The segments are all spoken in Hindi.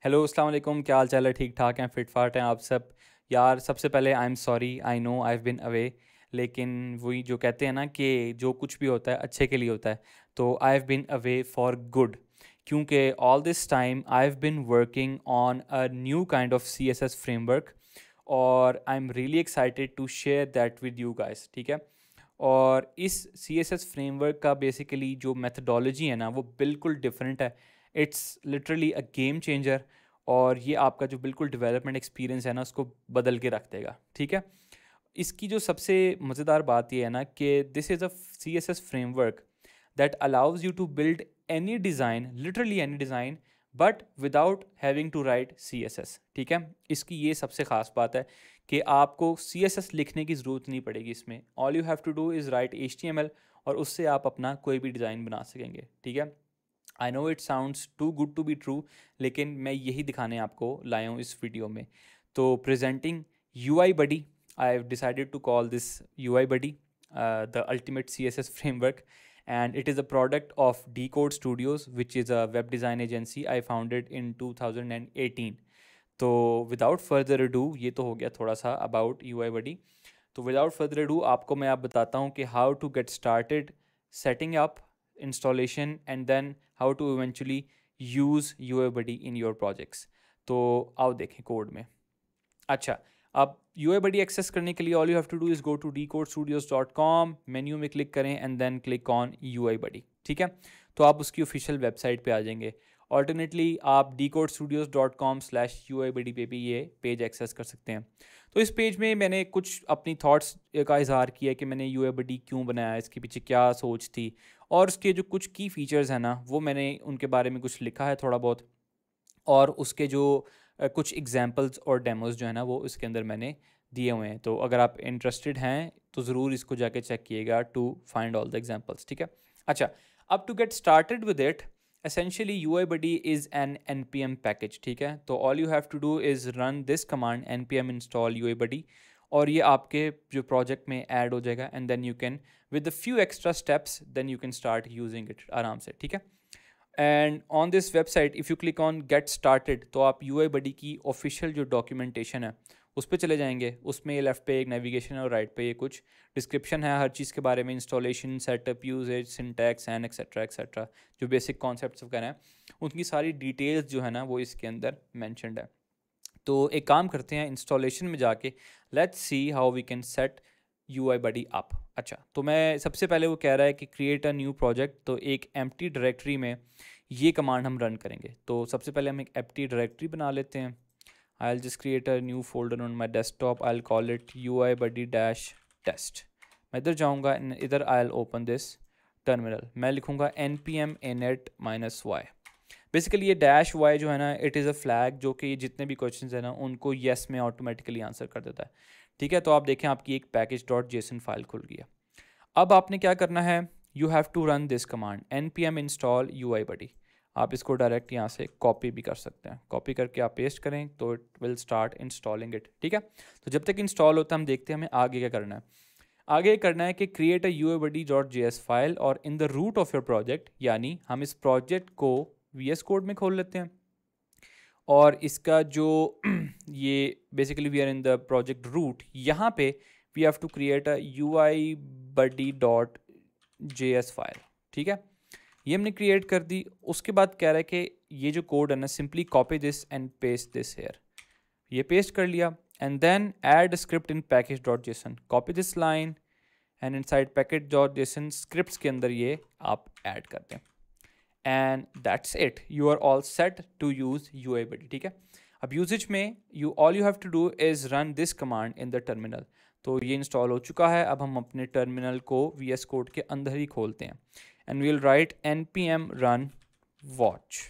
हेलो अस्सलाम वालेकुम, क्या हाल चाल है? ठीक ठाक हैं, फिट फाट हैं आप सब? यार सबसे पहले I am sorry, I know I have been away. लेकिन वही जो कहते हैं ना कि जो कुछ भी होता है अच्छे के लिए होता है। तो I have been away for good, क्योंकि all this time I have been working on a new kind of C S S framework, और I am really excited to share that with you guys, ठीक है। और इस सी एस एस फ्रेमवर्क का बेसिकली जो मेथडोलॉजी है ना वो बिल्कुल डिफरेंट है। It's literally a game changer, और ये आपका जो बिल्कुल डेवलपमेंट एक्सपीरियंस है ना उसको बदल के रख देगा, ठीक है। इसकी जो सबसे मज़ेदार बात ये है ना कि this is a C S S framework that allows you to build any design, literally any design, but without having to write C S S, ठीक है। इसकी ये सबसे ख़ास बात है कि आपको सी एस एस लिखने की ज़रूरत नहीं पड़ेगी इसमें। All you have to do is write H T M L, और उससे आप अपना कोई भी डिज़ाइन बना सकेंगे, ठीक है। I know it sounds too good to be true, लेकिन मैं यही दिखाने आपको लाया हूँ इस वीडियो में। तो presenting U I buddy, I have decided to call this U I buddy the ultimate C S S framework, and it is a product of Decode Studios, which is a web design agency I founded in 2018. तो विदाउट फर्दर अडू, ये तो हो गया थोड़ा सा अबाउट यू आई बडी। तो विदाउट फर्दर अडू आपको मैं आप बताता हूँ कि how to get started setting up installation and then how to eventually use U I Buddy in your projects. तो आओ देखें कोड में। अच्छा, अब यू आई बडी एक्सेस करने के लिए all you have to do is go to DecodeStudios.com, menu में क्लिक करें and then click on U I buddy, ठीक है। तो आप उसकी ऑफिशियल वेबसाइट पे आ जाएंगे। ऑल्टरनेटली आप DecodeStudios.com/UIBD पे भी ये पेज एक्सेस कर सकते हैं। तो इस पेज में मैंने कुछ अपनी थॉट्स का इजहार किया कि मैंने यू आई बडी क्यों बनाया, इसके पीछे क्या सोच थी, और उसके जो कुछ की फ़ीचर्स हैं ना वो मैंने उनके बारे में कुछ लिखा है थोड़ा बहुत, और उसके जो कुछ एग्जांपल्स और डेमोस जो है ना वो इसके अंदर मैंने दिए हुए हैं। तो अगर आप इंटरेस्टेड हैं तो ज़रूर इसको जाके चेक कीजिएगा to find all the examples, ठीक है। अच्छा, अब to get started with it, essentially U I buddy is an N P M package, ठीक है। तो all you have to do is run this command N P M install U I buddy, और ये आपके जो प्रोजेक्ट में ऐड हो जाएगा, and then you can with a few extra steps then you can start using it आराम से, ठीक है। And on this website if you click on get started, तो आप यू आई बडी की ऑफिशियल जो डॉक्यूमेंटेशन है उस पर चले जाएंगे। उसमें लेफ्ट पे एक नेविगेशन है और राइट पे ये कुछ डिस्क्रिप्शन है हर चीज़ के बारे में, installation, setup, usages, syntax and etcetera etcetera, जो बेसिक कॉन्सेप्ट्स वगैरह हैं उनकी सारी डिटेल्स जो है ना वो इसके अंदर मैंशनड है। तो एक काम करते हैं, इंस्टॉलेशन में जाके let's see how we can set U I Buddy up. अच्छा, तो मैं सबसे पहले वो कह रहा है कि क्रिएट अ न्यू प्रोजेक्ट, तो एक एम्प्टी डायरेक्टरी में ये कमांड हम रन करेंगे। तो सबसे पहले हम एक एम्प्टी डायरेक्टरी बना लेते हैं। I'll just create a new folder on my desktop, I'll call it U I Buddy dash test. मैं इधर जाऊँगा, इधर I'll open this terminal, मैं लिखूँगा N P M init -y। Basically ये डैश वाई जो है ना इट इज़ अ फ्लैग जो कि जितने भी क्वेश्चंस हैं ना उनको येस में ऑटोमेटिकली आंसर कर देता है, ठीक है। तो आप देखें आपकी एक पैकेज डॉट जेसन फाइल खुल गया। अब आपने क्या करना है, you have to run this command N P M install U I buddy. आप इसको डायरेक्ट यहाँ से कॉपी भी कर सकते हैं, कॉपी करके आप पेस्ट करें तो it will start installing it, ठीक है। तो जब तक इंस्टॉल होता है हम देखते हैं हमें आगे क्या करना है। आगे करना है कि create a U I buddy dot J S file, और in the root of your project, यानी हम इस प्रोजेक्ट को वी एस कोड में खोल लेते हैं, और इसका जो ये basically we are in the project root, यहाँ पे we have to create a U I buddy dot J S file, ठीक है। ये हमने क्रिएट कर दी। उसके बाद कह रहा है कि ये जो कोड है ना simply copy this and paste this here, ये पेस्ट कर लिया, and then add script in package dot JSON, copy this line and inside package dot JSON scripts के अंदर ये आप ऐड कर दें, and that's it, you are all set to use U I buddy, ठीक है। अब यूजेज में all you have to do is run this command in the terminal. तो ये इंस्टॉल हो चुका है, अब हम अपने टर्मिनल को वी एस कोड के अंदर ही खोलते हैं, and we will write N P M run watch,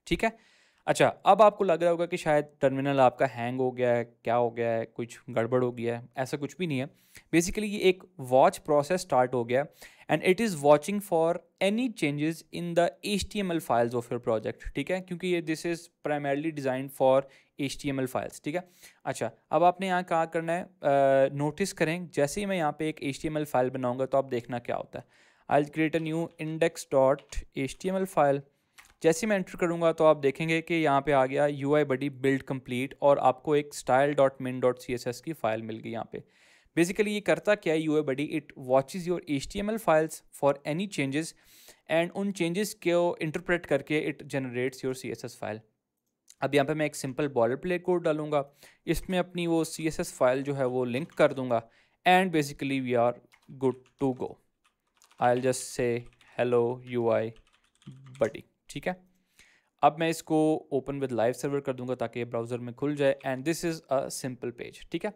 ठीक है। अच्छा, अब आपको लग रहा होगा कि शायद टर्मिनल आपका हैंग हो गया है, क्या हो गया है, कुछ गड़बड़ हो गया है। ऐसा कुछ भी नहीं है। बेसिकली ये एक वॉच प्रोसेस स्टार्ट हो गया, and it is watching for any changes in the HTML files of your project, ठीक है, क्योंकि ये this is primarily design for HTML files, ठीक है। अच्छा, अब आपने यहाँ क्या करना है, नोटिस करें जैसे ही मैं यहाँ पे एक HTML फाइल बनाऊँगा तो आप देखना क्या होता है। I will create a new index.html file, जैसे मैं एंटर करूँगा तो आप देखेंगे कि यहाँ पे आ गया UI बडी बिल्ड कंप्लीट और आपको एक style.min.css की फ़ाइल मिल गई यहाँ पे। बेसिकली ये करता क्या है UI Buddy, it watches your HTML files for any changes and उन चेंजेस को इंटरप्रेट करके it generates your CSS file. अब यहाँ पे मैं एक सिंपल बॉर्डर प्ले कोड डालूंगा, इसमें अपनी वो CSS फाइल जो है वो लिंक कर दूंगा and basically we are good to go. I will just say hello UI Buddy, ठीक है। अब मैं इसको ओपन विद लाइव सर्वर कर दूंगा ताकि ब्राउज़र में खुल जाए and this is a simple page, ठीक है।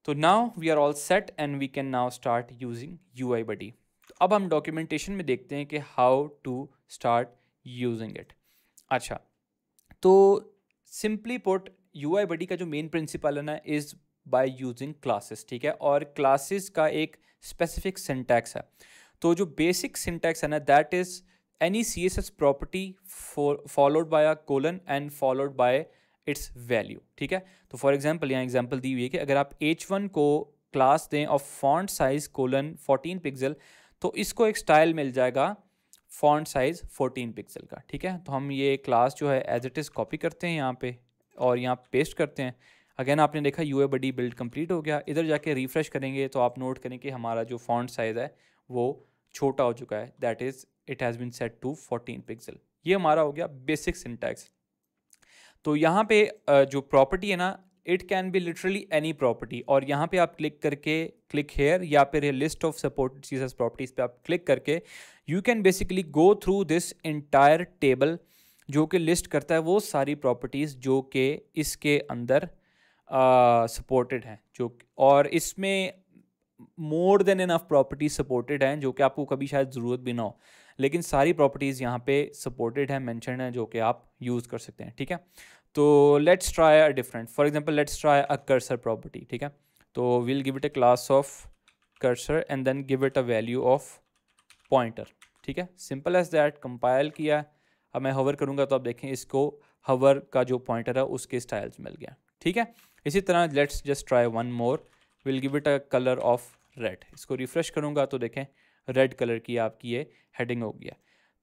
तो now we are all set and we can now start using UI Buddy. तो अब हम डॉक्यूमेंटेशन में देखते हैं कि how to start using it. अच्छा, तो सिंपली पुट UI बडी का जो मेन प्रिंसिपल है ना इज़ बाय यूजिंग क्लासेस, ठीक है। और क्लासेस का एक स्पेसिफिक सिंटैक्स है। तो जो बेसिक सिंटैक्स है ना that is any CSS property followed by a colon and followed by it's value, ठीक है। तो फॉर एग्जांपल यहाँ एग्जांपल दी हुई है कि अगर आप H1 को क्लास दें of font size colon 14 pixel तो इसको एक स्टाइल मिल जाएगा फॉन्ट साइज 14 पिक्सल का, ठीक है। तो हम ये क्लास जो है एज इट इज़ कॉपी करते हैं यहाँ पे और यहाँ पेस्ट करते हैं। अगेन आपने देखा UI बडी बिल्ड कंप्लीट हो गया। इधर जाके रिफ्रेश करेंगे तो आप नोट करें कि हमारा जो फॉन्ट साइज़ है वो छोटा हो चुका है, that is it has been set to 14 pixel. ये हमारा हो गया बेसिक सिंटैक्स। तो यहाँ पे जो प्रॉपर्टी है ना it can be literally any property और यहाँ पे आप क्लिक करके क्लिक हेयर या फिर list of supported CSS properties पे आप क्लिक करके you can basically go through this entire table जो कि लिस्ट करता है वो सारी प्रॉपर्टीज़ जो कि इसके अंदर सपोर्टेड हैं, जो और इसमें more than enough properties supported हैं जो कि आपको कभी शायद ज़रूरत भी ना हो, लेकिन सारी प्रॉपर्टीज़ यहाँ पे सपोर्टेड हैं, मेंशन है, जो कि आप यूज़ कर सकते हैं, ठीक है। तो let's try a different, for example let's try a cursor property, ठीक है। तो will give it a class of cursor and then give it a value of pointer, ठीक है। सिंपल एज दैट, कंपाइल किया। अब मैं हवर करूँगा तो आप देखें इसको हवर का जो पॉइंटर है उसके स्टाइल्स मिल गया, ठीक है। इसी तरह let's just try one more, will give it a colour of red. इसको रिफ्रेश करूँगा तो देखें रेड कलर की आपकी ये हेडिंग हो गया।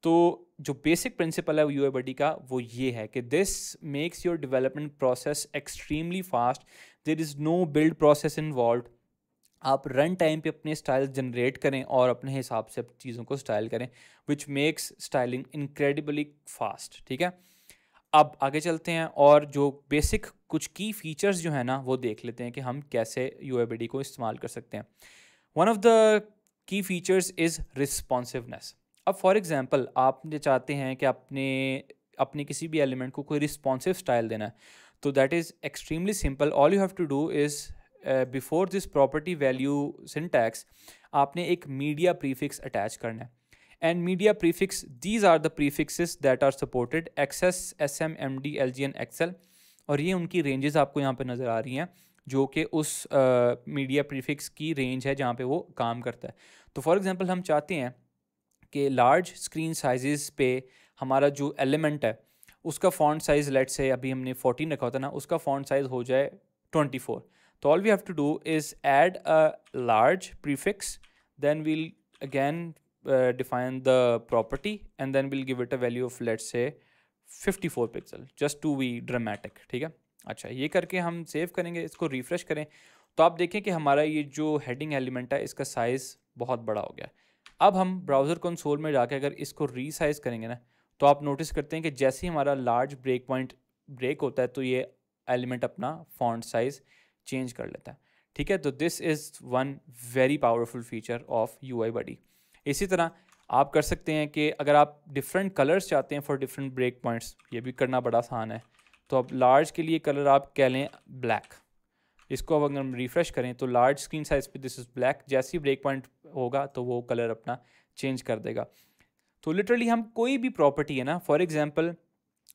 तो जो बेसिक प्रिंसिपल है UI बडी का वो ये है कि this makes your development process extremely fast, there is no build process involve. आप रन टाइम पे अपने स्टाइल जनरेट करें और अपने हिसाब से चीज़ों को स्टाइल करें, which makes styling incredibly fast, ठीक है। अब आगे चलते हैं और जो बेसिक कुछ की फीचर्स जो है ना वो देख लेते हैं कि हम कैसे UI बडी को इस्तेमाल कर सकते हैं। One of the key features is responsiveness. अब फॉर एग्जांपल आप ये चाहते हैं कि अपने किसी भी एलिमेंट को कोई रिस्पॉन्सिव स्टाइल देना है, तो that is extremely simple. All you have to do is before this property value syntax आपने एक मीडिया प्रीफिक्स अटैच करना है and media prefix, these are the prefixes that are supported XS SM MD LG and XL, और ये उनकी रेंजेस आपको यहाँ पे नज़र आ रही हैं जो कि उस मीडिया प्रीफिक्स की रेंज है जहाँ पे वो काम करता है। तो फॉर एग्जांपल हम चाहते हैं कि लार्ज स्क्रीन साइजेस पे हमारा जो एलिमेंट है उसका फॉन्ट साइज़ लेट से अभी हमने 14 रखा होता है ना, उसका फॉन्ट साइज़ हो जाए 24। तो all we have to do is add a large prefix, then we'll again define the property and then we'll give it a value of let's say 54 pixel just to be dramatic, ठीक है। अच्छा, ये करके हम सेव करेंगे, इसको रिफ्रेश करें तो आप देखें कि हमारा ये जो हेडिंग एलिमेंट है इसका साइज़ बहुत बड़ा हो गया। अब हम ब्राउज़र कंसोल में जाके अगर इसको रीसाइज करेंगे ना तो आप नोटिस करते हैं कि जैसे ही हमारा लार्ज ब्रेक पॉइंट ब्रेक होता है तो ये एलिमेंट अपना फॉन्ट साइज़ चेंज कर लेता है, ठीक है। तो this is one very powerful feature of UI बडी। इसी तरह आप कर सकते हैं कि अगर आप डिफरेंट कलर्स चाहते हैं फॉर डिफरेंट ब्रेक पॉइंट्स, ये भी करना बड़ा आसान है। तो अब लार्ज के लिए कलर आप कह लें ब्लैक, इसको अब अगर हम रिफ्रेश करें तो लार्ज स्क्रीन साइज पे दिस इज़ ब्लैक, जैसे ही ब्रेक पॉइंट होगा तो वो कलर अपना चेंज कर देगा। तो लिटरली हम कोई भी प्रॉपर्टी है ना, फॉर एग्जांपल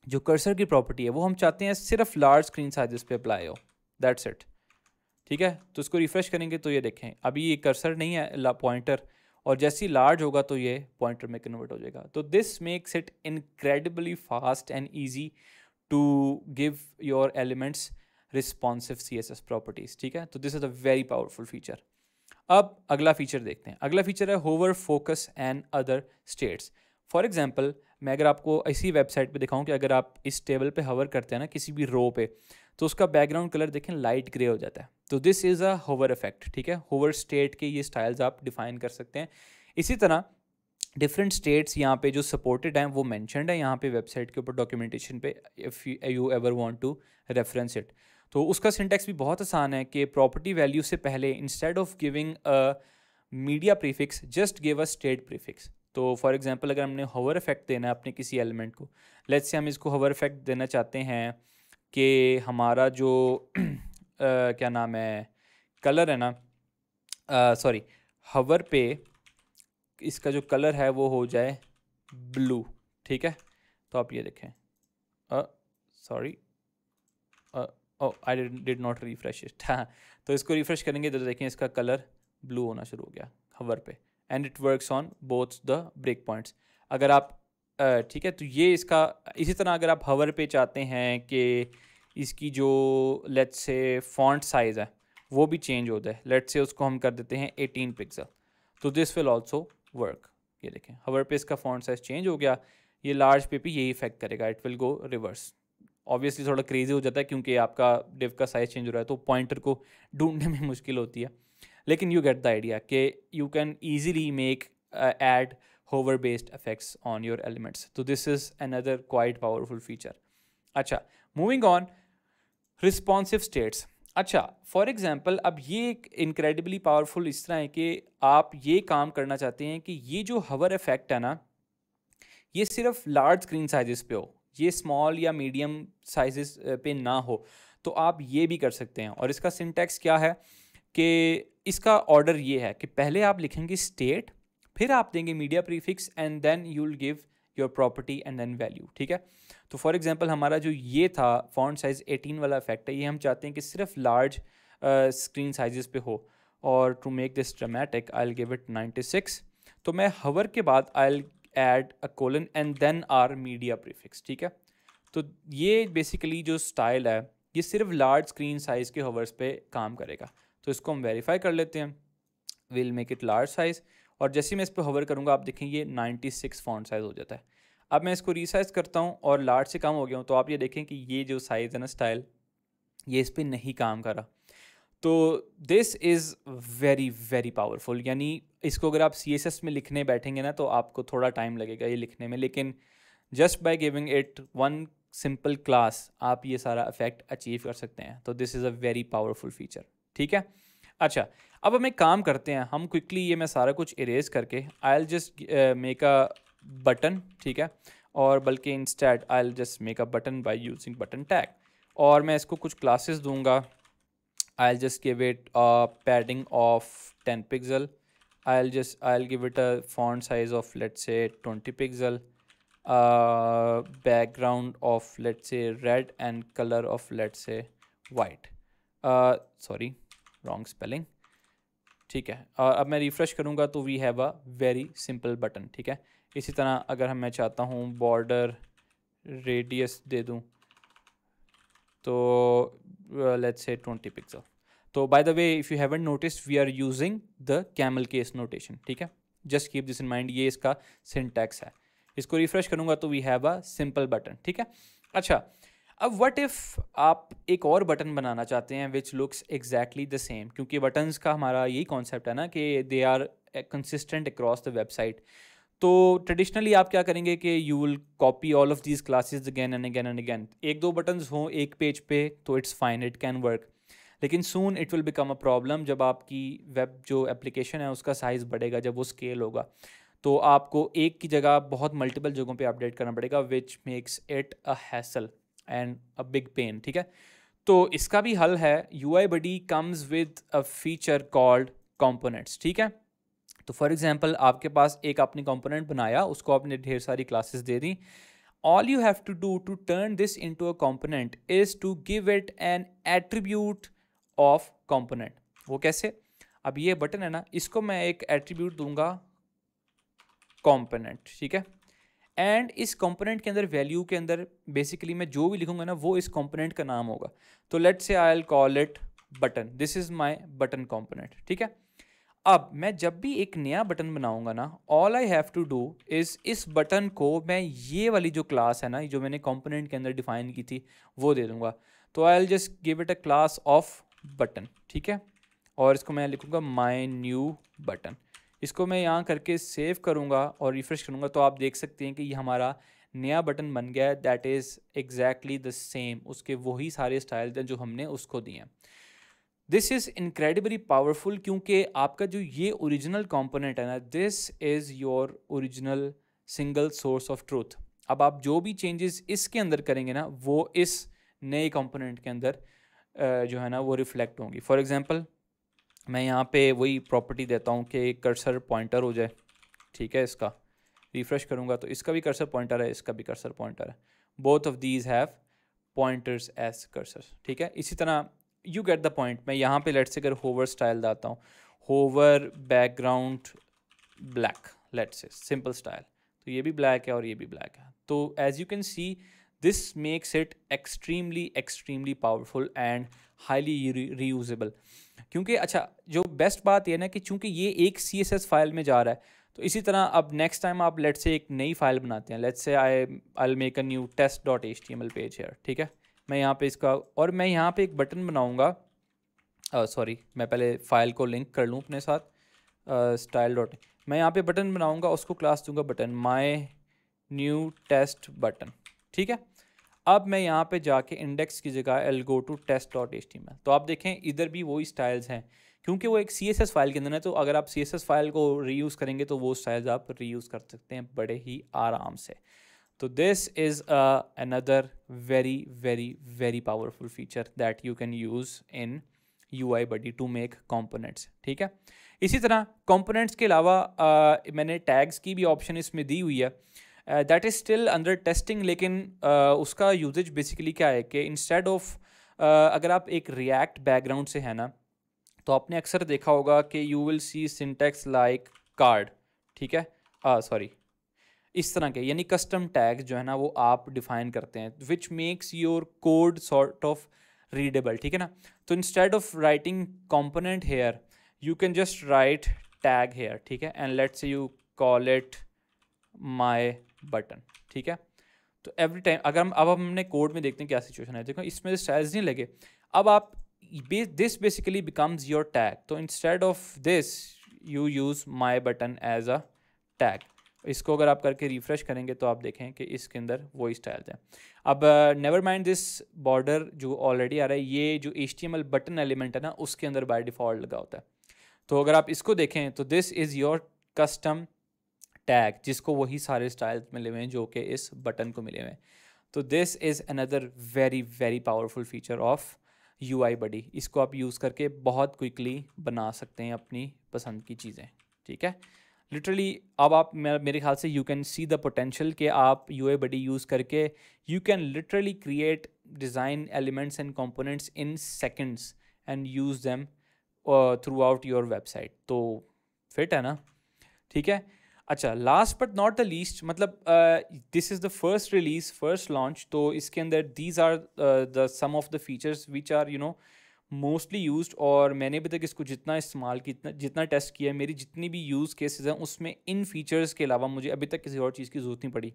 जो कर्सर की प्रॉपर्टी है वो हम चाहते हैं सिर्फ लार्ज स्क्रीन साइजेस पे अप्लाई हो, दैट्स इट, ठीक है। तो इसको रिफ्रेश करेंगे तो ये देखें अभी ये कर्सर नहीं है पॉइंटर, और जैसे ही लार्ज होगा तो ये पॉइंटर में कन्वर्ट हो जाएगा। तो this makes it incredibly fast and easy to give your elements responsive CSS properties, ठीक है। तो this is a very powerful feature. अब अगला फीचर देखते हैं। अगला फीचर है hover focus and other states. For example मैं अगर आपको इसी वेबसाइट पे दिखाऊं कि अगर आप इस टेबल पे हवर करते हैं ना किसी भी रो पे, तो उसका बैकग्राउंड कलर देखें लाइट ग्रे हो जाता है। तो this is a hover effect, ठीक है। होवर स्टेट के ये स्टाइल्स आप डिफाइन कर सकते हैं। इसी तरह डिफरेंट स्टेट्स यहाँ पे जो सपोर्टेड हैं वो मैंशनड है यहाँ पे वेबसाइट के ऊपर डॉक्यूमेंटेशन पे, if you ever want to reference it. तो उसका सिंटैक्स भी बहुत आसान है कि प्रॉपर्टी वैल्यू से पहले instead of giving a media prefix just give a state prefix. तो फॉर एग्जांपल अगर हमने होवर इफेक्ट देना है अपने किसी एलिमेंट को, लेट्स से हम इसको होवर इफेक्ट देना चाहते हैं कि हमारा जो क्या नाम है कलर है ना, सॉरी होवर पे इसका जो कलर है वो हो जाए ब्लू, ठीक है। तो आप ये देखें, sorry I did not refresh it, हाँ। तो इसको रिफ्रेश करेंगे तो देखें इसका कलर ब्लू होना शुरू हो गया हवर पे, and it works on both the break points. अगर आप ठीक है, तो ये इसका इसी तरह अगर आप हवर पे चाहते हैं कि इसकी जो लेट्स से फॉन्ट साइज़ है वो भी चेंज होता है, लेट्स से उसको हम कर देते हैं 18 पिक्सल, तो दिस विल ऑल्सो वर्क। ये देखें हवर पे इसका फॉन्ट साइज चेंज हो गया, ये लार्ज पे भी यही इफेक्ट करेगा, it will go reverse. Obviously थोड़ा क्रेजी हो जाता है क्योंकि आपका डिव का साइज चेंज हो रहा है तो पॉइंटर को ढूंढने में मुश्किल होती है, लेकिन यू गेट द आइडिया कि you can easily make add hover based effects on your elements. तो this is another quite powerful feature. अच्छा, मूविंग ऑन, रिस्पॉन्सिव स्टेट्स। अच्छा, फॉर एग्जांपल अब ये एक इनक्रेडिबली पावरफुल इस तरह है कि आप ये काम करना चाहते हैं कि ये जो हवर इफेक्ट है ना ये सिर्फ लार्ज स्क्रीन साइजेस पे हो, ये स्मॉल या मीडियम साइजेस पे ना हो, तो आप ये भी कर सकते हैं। और इसका सिंटैक्स क्या है कि इसका ऑर्डर ये है कि पहले आप लिखेंगे स्टेट, फिर आप देंगे media prefix and then you will give your property and then value, ठीक है। तो फॉर एग्जांपल हमारा जो ये था फॉन्ट साइज 18 वाला इफेक्ट है, ये हम चाहते हैं कि सिर्फ लार्ज स्क्रीन साइजेस पे हो, और to make this dramatic I will give it 96। तो मैं हवर के बाद I will add a colon and then our media prefix, ठीक है। तो ये बेसिकली जो स्टाइल है ये सिर्फ लार्ज स्क्रीन साइज के हवर्स पे काम करेगा। तो इसको हम वेरीफाई कर लेते हैं, will make it large size, और जैसे ही मैं इस पर होवर करूँगा आप देखेंगे 96 फॉन्ट साइज़ हो जाता है। अब मैं इसको रीसाइज करता हूँ और लार्ज से कम हो गया हूँ, तो आप ये देखें कि ये जो साइज़ है ना स्टाइल, ये इस पर नहीं काम कर रहा। तो this is very very powerful, यानी इसको अगर आप CSS में लिखने बैठेंगे ना तो आपको थोड़ा टाइम लगेगा ये लिखने में, लेकिन just by giving it one simple class आप ये सारा इफेक्ट अचीव कर सकते हैं। तो this is a very powerful feature, ठीक है। अच्छा, अब हम एक काम करते हैं, हम क्विकली ये मैं सारा कुछ इरेज करके आई will just make a button, ठीक है, और बल्कि instead I will just make a button by using button tag, और मैं इसको कुछ क्लासेस दूंगा। I'll just give it a padding of 10 pixel. I'll give it a font size of let's say 20 pixel. Background of let's say red and color of let's say white. Sorry, wrong spelling. ठीक है, अब मैं रिफ्रेश करूँगा तो we have a very simple button, ठीक है। इसी तरह अगर मैं चाहता हूँ बॉर्डर रेडियस दे दूँ तो let's say 20 पिक्सल। तो by the way if you haven't noticed we are using the camel case notation, ठीक है। Just keep this in mind, ये इसका सिंटैक्स है। इसको रिफ्रेश करूंगा तो we have a simple button, ठीक है। अच्छा, अब व्हाट इफ़ आप एक और बटन बनाना चाहते हैं which looks exactly the same, क्योंकि बटन्स का हमारा यही कॉन्सेप्ट है ना कि they are consistent across the website. तो ट्रेडिशनली आप क्या करेंगे कि you will copy all of these classes again and again and again. एक दो बटन्स हों एक पेज पे तो it's fine, it can work, लेकिन soon it will become a problem जब आपकी वेब जो एप्लीकेशन है उसका साइज़ बढ़ेगा, जब वो स्केल होगा तो आपको एक की जगह बहुत मल्टीपल जगहों पे अपडेट करना पड़ेगा, which makes it a hassle and a big pain, ठीक है। तो इसका भी हल है, UIBuddy comes with a feature called components, ठीक है। तो फॉर एग्जांपल आपके पास एक आपने कंपोनेंट बनाया, उसको आपने ढेर सारी क्लासेस दे दी। All you have to do to turn this into a component is to give it an attribute of component. वो कैसे? अब ये बटन है ना, इसको मैं एक एट्रीब्यूट दूंगा कंपोनेंट, ठीक है। एंड इस कंपोनेंट के अंदर वैल्यू के अंदर बेसिकली मैं जो भी लिखूंगा ना वो इस कंपोनेंट का नाम होगा। तो let's say I will call it button, this is my button component, ठीक है। अब मैं जब भी एक नया बटन बनाऊंगा ना, all I have to do is इस बटन को मैं ये वाली जो क्लास है ना, जो मैंने कंपोनेंट के अंदर डिफाइन की थी, वो दे दूंगा। तो आई will just give it a class off button, ठीक है, और इसको मैं लिखूंगा माई न्यू बटन। इसको मैं यहाँ करके सेव करूँगा और रिफ्रेश करूँगा, तो आप देख सकते हैं कि ये हमारा नया बटन बन गया है। That is exactly the same, उसके वही सारे स्टाइल हैं जो हमने उसको दिए हैं। दिस इज़ इनक्रेडिबली पावरफुल, क्योंकि आपका जो ये ओरिजिनल कंपोनेंट है ना, this is your original single source of truth. अब आप जो भी चेंजेस इसके अंदर करेंगे ना, वो इस नए कंपोनेंट के अंदर जो है ना वो रिफ्लेक्ट होंगी। फॉर एग्जांपल मैं यहाँ पे वही प्रॉपर्टी देता हूँ कि कर्सर पॉइंटर हो जाए, ठीक है, इसका रिफ्रेश करूँगा तो इसका भी कर्सर पॉइंटर है, इसका भी कर्सर पॉइंटर है। Both of these have pointers as cursor, ठीक है। इसी तरह यू गेट द पॉइंट। मैं यहाँ पे लेट्स से अगर होवर स्टाइल डालता हूँ, hover background black, let's say simple style, तो ये भी ब्लैक है और ये भी ब्लैक है। तो as you can see this makes it extremely powerful and highly reusable. क्योंकि अच्छा, जो बेस्ट बात ये ना कि चूंकि ये एक CSS फाइल में जा रहा है, तो इसी तरह अब नेक्स्ट टाइम आप लेट्स से एक नई फाइल बनाते हैं, let's say I will make a new test.html page here, ठीक है। मैं यहाँ पे इसका, और मैं यहाँ पे एक बटन बनाऊँगा, सॉरी मैं पहले फाइल को लिंक कर लूँ अपने साथ, स्टाइल डॉट, मैं यहाँ पे बटन बनाऊँगा, उसको क्लास दूंगा button, my new test button, ठीक है। अब मैं यहाँ पे जाके इंडेक्स की जगह एल गो टू test.html, तो आप देखें इधर भी वही स्टाइल्स हैं, क्योंकि वो एक CSS फाइल के अंदर है। तो अगर आप CSS फाइल को रीयूज़ करेंगे तो वो स्टाइल्स आप रीयूज़ कर सकते हैं बड़े ही आराम से। तो this is another very very very powerful feature that you can use in UIBuddy to make components, ठीक है। इसी तरह कॉम्पोनेंट्स के अलावा मैंने टैग्स की भी ऑप्शन इसमें दी हुई है, that is still under testing, लेकिन उसका यूजेज बेसिकली क्या है कि इंस्टेड ऑफ अगर आप एक रिएक्ट बैकग्राउंड से है ना, तो आपने अक्सर देखा होगा कि you will see syntax like card, ठीक है, सॉरी इस तरह के, यानी कस्टम टैग जो है ना वो आप डिफाइन करते हैं, which makes your code sort of readable, ठीक है ना। तो instead of writing component here, you can just write tag here, ठीक है, and let's say you call it my button, ठीक है। तो एवरी टाइम अगर हम अब हमने कोड में देखते हैं क्या सिचुएशन है, देखो इसमें स्टाइल्स नहीं लगे। अब आप this basically becomes your tag, तो instead of this you use my button as a tag. इसको अगर आप करके रिफ्रेश करेंगे तो आप देखें कि इसके अंदर वही स्टाइल्स हैं। अब नेवर माइंड दिस बॉर्डर जो ऑलरेडी आ रहा है, ये जो HTML बटन एलिमेंट है ना उसके अंदर बाय डिफ़ॉल्ट लगा होता है। तो अगर आप इसको देखें तो this is your custom tag, जिसको वही सारे स्टाइल्स मिले हुए हैं जो कि इस बटन को मिले हुए हैं। तो this is another very very powerful feature of UIBuddy। इसको आप यूज़ करके बहुत क्विकली बना सकते हैं अपनी पसंद की चीज़ें, ठीक है। लिटरली अब आप मेरे ख्याल से you can see the potential कि आप UIBuddy यूज़ करके you can literally create design elements and components in seconds and use them throughout your website. तो फिट है ना, ठीक है। अच्छा, last but not the least, मतलब this is the first release, first launch, तो इसके अंदर these are the some of the features which are mostly used, और मैंने अभी तक इसको जितना इस्तेमाल किया, जितना टेस्ट किया है, मेरी जितनी भी यूज़ केसेस हैं उसमें इन फीचर्स के अलावा मुझे अभी तक किसी और चीज़ की ज़रूरत नहीं पड़ी।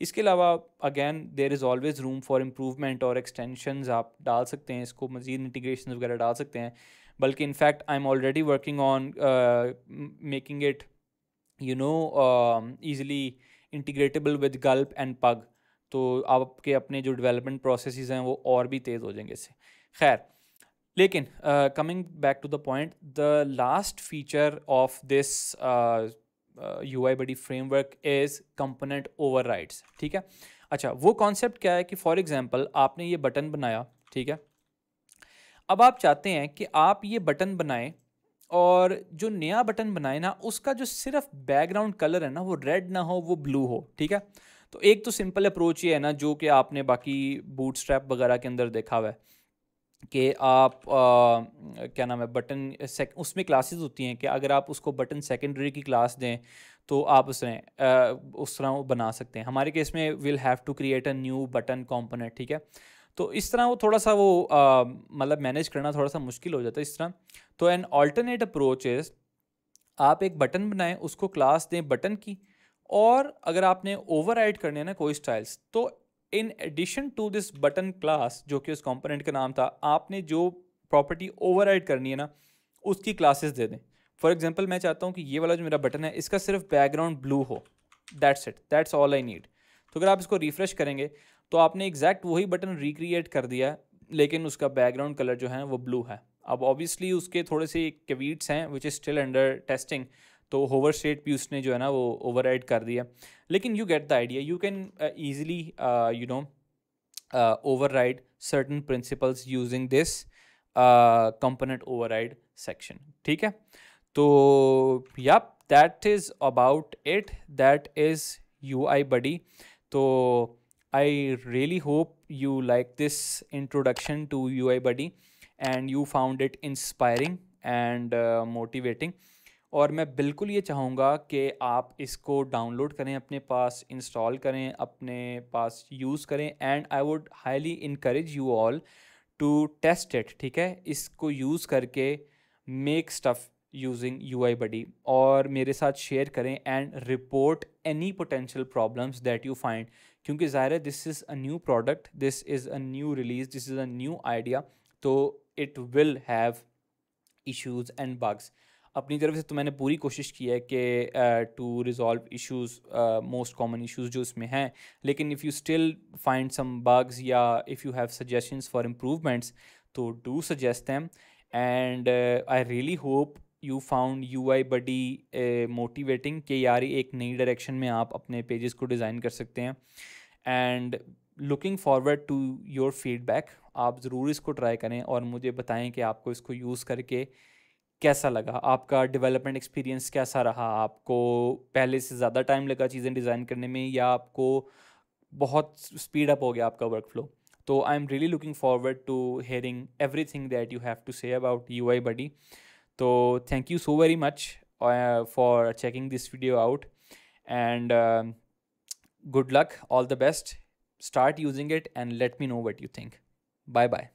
इसके अलावा again there is always room for improvement, और एक्सटेंशंस आप डाल सकते हैं, इसको मज़ीद इंटीग्रेशन वगैरह डाल सकते हैं। बल्कि in fact I am already working on making it easily integratable with Gulp and Pug, तो आपके अपने जो डेवलपमेंट प्रोसेसेस हैं वो और भी तेज़ हो जाएंगे इससे। खैर, लेकिन coming back to the point, the last feature of this UIBuddy framework is component overrides, ठीक है। अच्छा, वो कॉन्सेप्ट क्या है कि फॉर एग्जांपल आपने ये बटन बनाया, ठीक है। अब आप चाहते हैं कि आप ये बटन बनाएं और जो नया बटन बनाए ना उसका जो सिर्फ बैकग्राउंड कलर है ना वो रेड ना हो, वो ब्लू हो, ठीक है। तो एक तो सिंपल अप्रोच ये है ना, जो कि आपने बाकी बूटस्ट्रैप वगैरह के अंदर देखा हुआ है कि आप क्या नाम है बटन उसमें क्लासेस होती हैं कि अगर आप उसको बटन सेकेंडरी की क्लास दें तो आप उसमें उस तरह वो बना सकते हैं। हमारे केस में will have to create a new button component, ठीक है। तो इस तरह वो थोड़ा सा वो मतलब मैनेज करना थोड़ा सा मुश्किल हो जाता है इस तरह। तो एन ऑल्टरनेट अप्रोच इज़ आप एक बटन बनाएं, उसको क्लास दें बटन की, और अगर आपने ओवरराइड करने हैं ना कोई स्टाइल्स, तो in addition to this button class जो कि उस कंपोनेंट का नाम था, आपने जो प्रॉपर्टी ओवरराइड करनी है ना उसकी क्लासेस दे दें। फॉर एग्जांपल मैं चाहता हूँ कि ये वाला जो मेरा बटन है इसका सिर्फ बैकग्राउंड ब्लू हो, that's it, that's all I need. तो अगर आप इसको रिफ्रेश करेंगे तो आपने एग्जैक्ट वही बटन रिक्रिएट कर दिया है, लेकिन उसका बैकग्राउंड कलर जो है वो ब्लू है। अब ऑब्वियसली उसके थोड़े से कैवीट्स हैं which is still under testing, तो होवर स्टेट भी उसने जो है ना वो ओवरराइड कर दिया, लेकिन you get the idea, you can easily you know override certain principles using this component override section। ठीक है, तो yep, that is about it, that is UI Buddy। तो I really hope you like this introduction to UI Buddy and you found it inspiring and motivating। और मैं बिल्कुल ये चाहूँगा कि आप इसको डाउनलोड करें, अपने पास इंस्टॉल करें, अपने पास यूज़ करें, and I would highly encourage you all to test it. ठीक है, इसको यूज़ करके make stuff using UI Buddy और मेरे साथ शेयर करें and report any potential problems that you find, क्योंकि ज़ाहिर है this is a new product, this is a new release, this is a new idea, तो it will have issues and bugs. अपनी तरफ से तो मैंने पूरी कोशिश की है कि to resolve issues, most common issues जो इसमें हैं, लेकिन if you still find some bugs या if you have suggestions for improvements, तो do suggest them. And I really hope you found UI Buddy motivating, कि यार एक नई डायरेक्शन में आप अपने पेजेस को डिज़ाइन कर सकते हैं। And looking forward to your feedback, आप ज़रूर इसको ट्राई करें और मुझे बताएं कि आपको इसको यूज़ करके कैसा लगा, आपका डेवलपमेंट एक्सपीरियंस कैसा रहा, आपको पहले से ज़्यादा टाइम लगा चीज़ें डिज़ाइन करने में या आपको बहुत स्पीड अप हो गया आपका वर्क फ्लो। तो I am really looking forward to hearing everything that you have to say about UI Buddy। तो thank you so very much for checking this video out and good luck, all the best, start using it and let me know what you think। Bye bye।